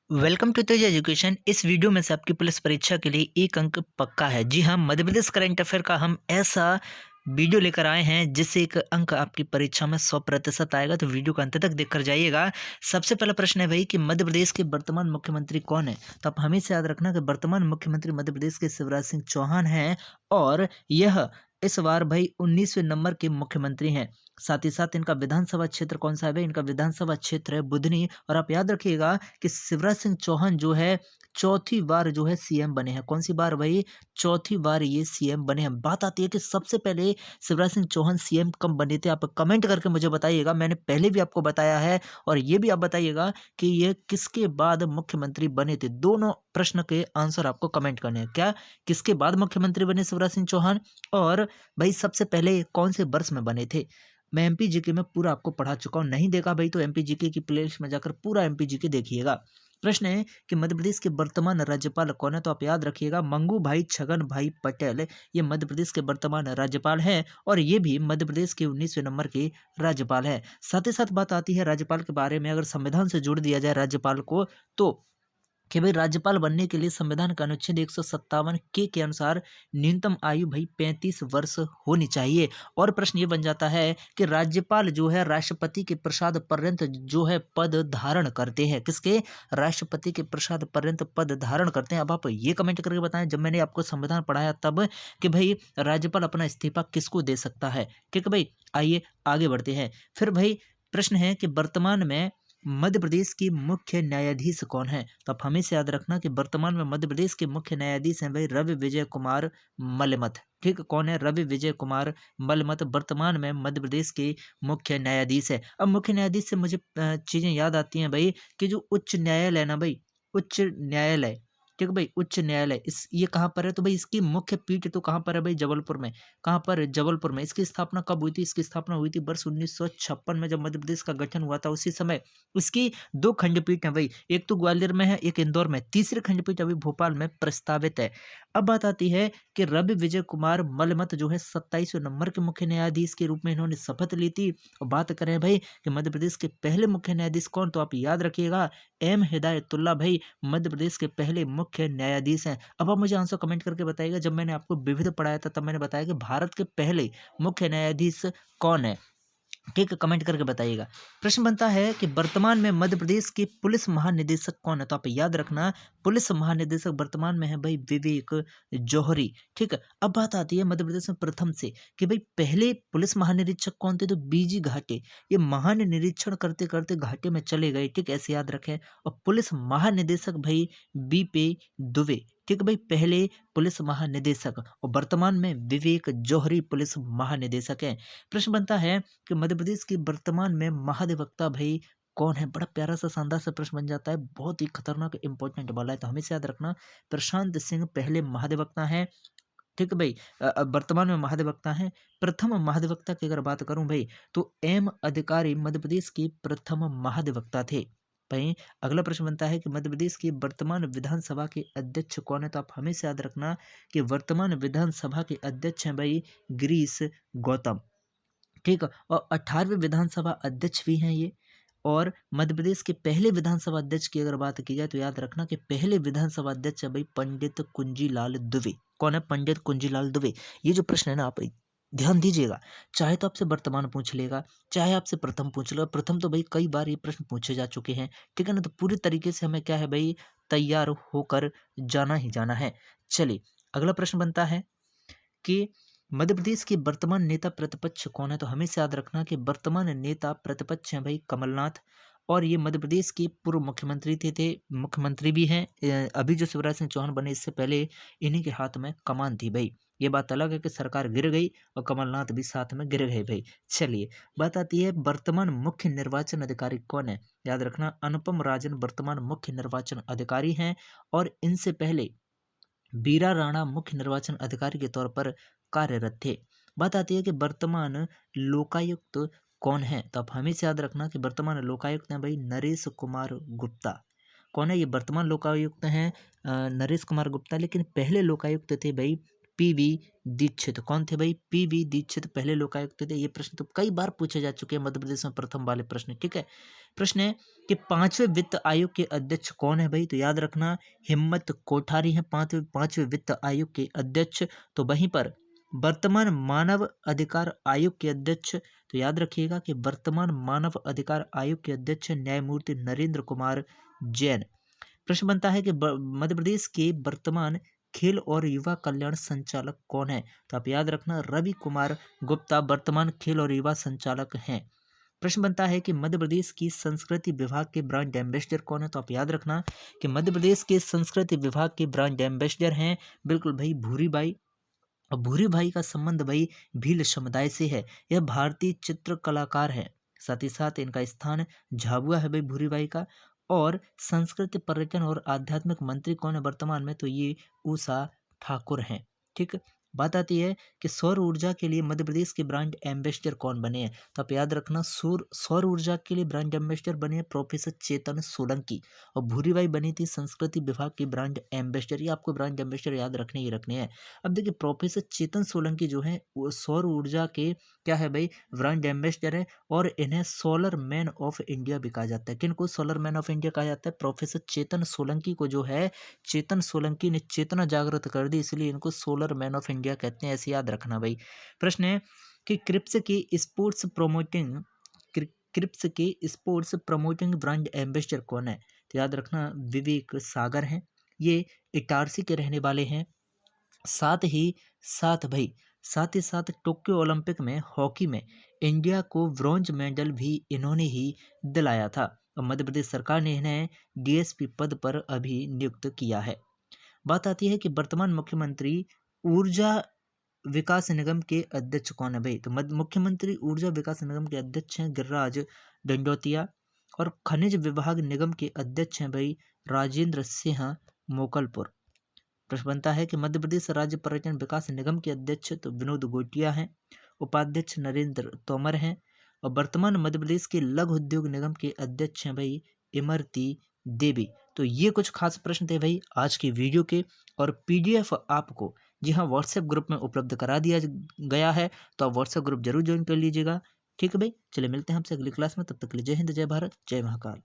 Welcome to Tej education. इस video में से आपकी पुलिस परीक्षा के लिए एक अंक पक्का है। जी हाँ, मध्य प्रदेश करंट अफेयर का हम ऐसा वीडियो लेकर आए हैं जिससे एक अंक आपकी परीक्षा में 100% आएगा। तो वीडियो को अंत तक देखकर जाइएगा। सबसे पहला प्रश्न है भाई कि मध्य प्रदेश के वर्तमान मुख्यमंत्री कौन है। तो आप हमेशा याद रखना कि वर्तमान मुख्यमंत्री मध्य प्रदेश के शिवराज सिंह चौहान हैं और यह इस बार भाई 19वें नंबर के मुख्यमंत्री हैं। साथ ही साथ इनका विधानसभा क्षेत्र कौन सा है भाई? इनका विधानसभा क्षेत्र है बुधनी। और आप याद रखिएगा कि शिवराज सिंह चौहान जो है चौथी बार जो है सीएम बने हैं। कौन सी बार भाई? चौथी बार ये सीएम बने हैं। बात आती है कि सबसे पहले शिवराज सिंह चौहान सीएम कब बने थे। आप कमेंट करके मुझे बताइएगा। मैंने पहले भी आपको बताया है और ये भी आप बताइएगा कि ये किसके बाद मुख्यमंत्री बने थे। दोनों प्रश्न के आंसर आपको कमेंट करने हैं। क्या किसके बाद मुख्यमंत्री बने शिवराज सिंह चौहान, और भाई सबसे पहले कौन से वर्ष में बने थे। मैं एमपी जीके में पूरा आपको पढ़ा चुका हूँ। नहीं देखा भाई तो एमपी जीके की प्लेलिस्ट में जाकर पूरा एमपी जीके देखिएगा। प्रश्न है कि मध्य प्रदेश के वर्तमान राज्यपाल कौन है। तो आप याद रखिएगा मंगू भाई छगन भाई पटेल ये मध्य प्रदेश के वर्तमान राज्यपाल हैं और ये भी मध्य प्रदेश के 19वें नंबर के राज्यपाल है। साथ ही साथ बात आती है राज्यपाल के बारे में। अगर संविधान से जोड़ दिया जाए राज्यपाल को तो कि भाई राज्यपाल बनने के लिए संविधान का अनुच्छेद 157 के अनुसार न्यूनतम आयु भाई 35 वर्ष होनी चाहिए। और प्रश्न ये बन जाता है कि राज्यपाल जो है राष्ट्रपति के प्रसाद पर्यंत जो है पद धारण करते हैं। किसके? राष्ट्रपति के प्रसाद पर्यंत पद धारण करते हैं। अब आप ये कमेंट करके बताएं जब मैंने आपको संविधान पढ़ाया तब कि भाई राज्यपाल अपना इस्तीफा किसको दे सकता है। ठीक है भाई, आइए आगे बढ़ते हैं। फिर भाई प्रश्न है कि वर्तमान में मध्य प्रदेश की मुख्य न्यायाधीश कौन है। तो आप हमेशा याद रखना कि वर्तमान में मध्य प्रदेश के मुख्य न्यायाधीश हैं भाई रवि विजय कुमार मलिमथ। ठीक, कौन है? रवि विजय कुमार मलिमथ वर्तमान में मध्य प्रदेश के मुख्य न्यायाधीश है। अब मुख्य न्यायाधीश से मुझे चीजें याद आती हैं भाई कि जो उच्च न्यायालय है ना भाई, उच्च न्यायालय, ठीक है भाई, उच्च न्यायालय इस ये कहाँ पर है? तो भाई इसकी मुख्य पीठ तो कहाँ पर है भाई? जबलपुर में। कहाँ पर? जबलपुर में। इसकी स्थापना कब हुई थी? इसकी स्थापना हुई थी वर्ष 1956 में, जब मध्य प्रदेश का गठन हुआ था उसी समय। इसकी दो खंडपीठ है भाई, एक तो ग्वालियर में है, एक इंदौर में। तीसरी खंडपीठ अभी भोपाल में प्रस्तावित है। अब बात आती है कि रवि विजय कुमार मलमत जो है 27वें नंबर के मुख्य न्यायाधीश के रूप में इन्होंने शपथ ली थी। और बात करें भाई कि मध्य प्रदेश के पहले मुख्य न्यायाधीश कौन, तो आप याद रखिएगा एम हिदायतुल्ला भाई मध्य प्रदेश के पहले मुख्य न्यायाधीश हैं। अब आप मुझे आंसर कमेंट करके बताइएगा। जब मैंने आपको विविध पढ़ाया था तब मैंने बताया कि भारत के पहले मुख्य न्यायाधीश कौन है। ठीक है, कमेंट करके बताइएगा। प्रश्न बनता है कि वर्तमान में मध्य प्रदेश के पुलिस महानिदेशक कौन है। तो आप याद रखना पुलिस महानिदेशक वर्तमान में है भाई विवेक जौहरी। ठीक है, अब बात आती है मध्य प्रदेश में प्रथम से कि भाई पहले पुलिस महानिरीक्षक कौन थे। तो बीजी घाटे ये महानिरीक्षण करते करते घाटे में चले गए। ठीक, ऐसे याद रखें। और पुलिस महानिदेशक भाई बीपी दुबे। ठीक है भाई, पहले पुलिस महानिदेशक, और वर्तमान में विवेक जौहरी पुलिस महानिदेशक है। प्रश्न बनता है कि मध्य प्रदेश की वर्तमान में महाधिवक्ता भाई कौन है। बड़ा प्यारा सा शानदार सा प्रश्न बन जाता है, बहुत ही खतरनाक इंपॉर्टेंट वाला है। तो हमेशा याद रखना प्रशांत सिंह पहले महाधिवक्ता हैं। ठीक है भाई, वर्तमान में महाधिवक्ता हैं। प्रथम महाधिवक्ता की अगर बात करूं भाई तो एम अधिकारी मध्य प्रदेश के प्रथम महाधिवक्ता थे। भाई अगला प्रश्न बनता है कि मध्य प्रदेश की वर्तमान विधानसभा के अध्यक्ष कौन है। तो आप हमेशा याद रखना कि वर्तमान विधानसभा के अध्यक्ष हैं भाई गिरीश गौतम। ठीक है, और 18वें विधानसभा अध्यक्ष भी हैं ये। और मध्य प्रदेश के पहले विधानसभा अध्यक्ष की अगर बात की जाए तो याद रखना कि पहले विधानसभा अध्यक्ष है भाई पंडित कुंजीलाल दुबे। कौन है? पंडित कुंजीलाल दुबे। ये जो प्रश्न है ना आप ध्यान दीजिएगा, चाहे तो आपसे वर्तमान पूछ लेगा, चाहे आपसे प्रथम पूछ लेगा। प्रथम तो भाई कई बार ये प्रश्न पूछे जा चुके हैं। ठीक है ना, तो पूरी तरीके से हमें क्या है भाई तैयार होकर जाना ही जाना है। चलिए अगला प्रश्न बनता है कि मध्य प्रदेश के वर्तमान नेता प्रतिपक्ष कौन है। तो हमेशा याद रखना कि वर्तमान नेता प्रतिपक्ष हैं भाई कमलनाथ। और ये मध्य प्रदेश के पूर्व मुख्यमंत्री थे मुख्यमंत्री भी हैं। अभी जो शिवराज सिंह चौहान बने इससे पहले इन्हीं के हाथ में कमान थी भाई। ये बात अलग है कि सरकार गिर गई और कमलनाथ भी साथ में गिर गए भाई। चलिए बात आती है वर्तमान मुख्य निर्वाचन अधिकारी कौन है। याद रखना अनुपम राजन वर्तमान मुख्य निर्वाचन अधिकारी हैं। और इनसे पहले बीरा राणा मुख्य निर्वाचन अधिकारी के तौर पर कार्यरत थे। बात आती है कि वर्तमान लोकायुक्त कौन है। तो आप हमेशा याद रखना कि वर्तमान लोकायुक्त हैं भाई नरेश कुमार गुप्ता। कौन है ये वर्तमान लोकायुक्त हैं? नरेश कुमार गुप्ता। लेकिन पहले लोकायुक्त थे भाई पीवी दीक्षित। कौन थे भाई? पीवी दीक्षित पहले लोकायुक्त थे। ये प्रश्न तो कई बार पूछे जा चुके हैं मध्य प्रदेश में प्रथम वाले प्रश्न। ठीक है, प्रश्न है कि पांचवें वित्त आयोग के अध्यक्ष कौन है भाई? तो याद रखना हिम्मत कोठारी है पांचवें वित्त आयोग के अध्यक्ष। तो वहीं पर वर्तमान मानव अधिकार आयोग के अध्यक्ष, तो याद रखिएगा कि वर्तमान मानव अधिकार आयोग के अध्यक्ष न्यायमूर्ति नरेंद्र कुमार जैन। प्रश्न बनता है कि मध्य प्रदेश के वर्तमान खेल और युवा कल्याण संचालक कौन है? तो आप याद रखना रवि कुमार गुप्ता वर्तमान खेल और युवा संचालक हैं। प्रश्न बनता है कि मध्य प्रदेश की संस्कृति विभाग के ब्रांड एम्बेसडर कौन है? तो आप याद रखना कि मध्य प्रदेश के संस्कृति विभाग के ब्रांड एम्बेसडर हैं बिल्कुल भाई भूरी बाई। और भूरी भाई का संबंध भाई भील समुदाय से है। यह भारतीय चित्र कलाकार है, साथ ही साथ इनका स्थान झाबुआ है भाई भूरी भाई का। और संस्कृति पर्यटन और आध्यात्मिक मंत्री कौन है वर्तमान में? तो ये उषा ठाकुर हैं। ठीक, बात आती है कि सौर ऊर्जा के लिए मध्य प्रदेश के ब्रांड एम्बेसडर कौन बने हैं? तो आप याद रखना सौर ऊर्जा के लिए ब्रांड एम्बेसडर बने हैं प्रोफेसर चेतन सोलंकी। और भूरीबाई बनी थी संस्कृति विभाग की ब्रांड एम्बेसडर। ये आपको ब्रांड एम्बेसडर याद रखने ही रखने हैं। अब देखिए प्रोफेसर चेतन सोलंकी जो है वो सौर ऊर्जा के क्या है भाई ब्रांड एम्बेसडर है। और इन्हें सोलर मैन ऑफ इंडिया भी कहा जाता है। किनको सोलर मैन ऑफ इंडिया कहा जाता है? प्रोफेसर चेतन सोलंकी को जो है चेतन सोलंकी ने चेतना जागृत कर दी, इसलिए इनको सोलर मैन ऑफ इंडिया कहते हैं। ऐसे याद रखना भाई। प्रश्न है कि क्रिप्स के स्पोर्ट्स प्रोमोटिंग ब्रांड एम्बेसडर कौन है? तो याद रखना विवेक सागर हैं। ये इटारसी के रहने वाले हैं। साथ ही साथ टोक्यो ओलंपिक में हॉकी में इंडिया को ब्रॉन्ज मेडल भी इन्होंने ही दिलाया था। और मध्य प्रदेश सरकार ने इन्हें डीएसपी पद पर अभी नियुक्त किया है। बात आती है कि वर्तमान मुख्यमंत्री ऊर्जा विकास निगम के अध्यक्ष कौन है भाई? तो मुख्यमंत्री ऊर्जा विकास निगम के अध्यक्ष हैं गिरिराज दंडोतिया। और खनिज विभाग निगम के अध्यक्ष हैं भाई राजेंद्र सिंह मोकलपुर। प्रश्न बनता है कि मध्य प्रदेश राज्य पर्यटन विकास निगम के अध्यक्ष तो विनोद गोटिया हैं। उपाध्यक्ष नरेंद्र तोमर हैं। और वर्तमान मध्य प्रदेश के लघु उद्योग निगम के अध्यक्ष हैं भाई इमरती देवी। तो ये कुछ खास प्रश्न थे भाई आज की वीडियो के। और पीडीएफ आपको जी हाँ व्हाट्सएप ग्रुप में उपलब्ध करा दिया गया है, तो आप व्हाट्सएप ग्रुप जरूर ज्वाइन कर लीजिएगा। ठीक है भाई, चलिए मिलते हैं हमसे अगली क्लास में। तब तक के लिए जय हिंद, जय भारत, जय महाकाल।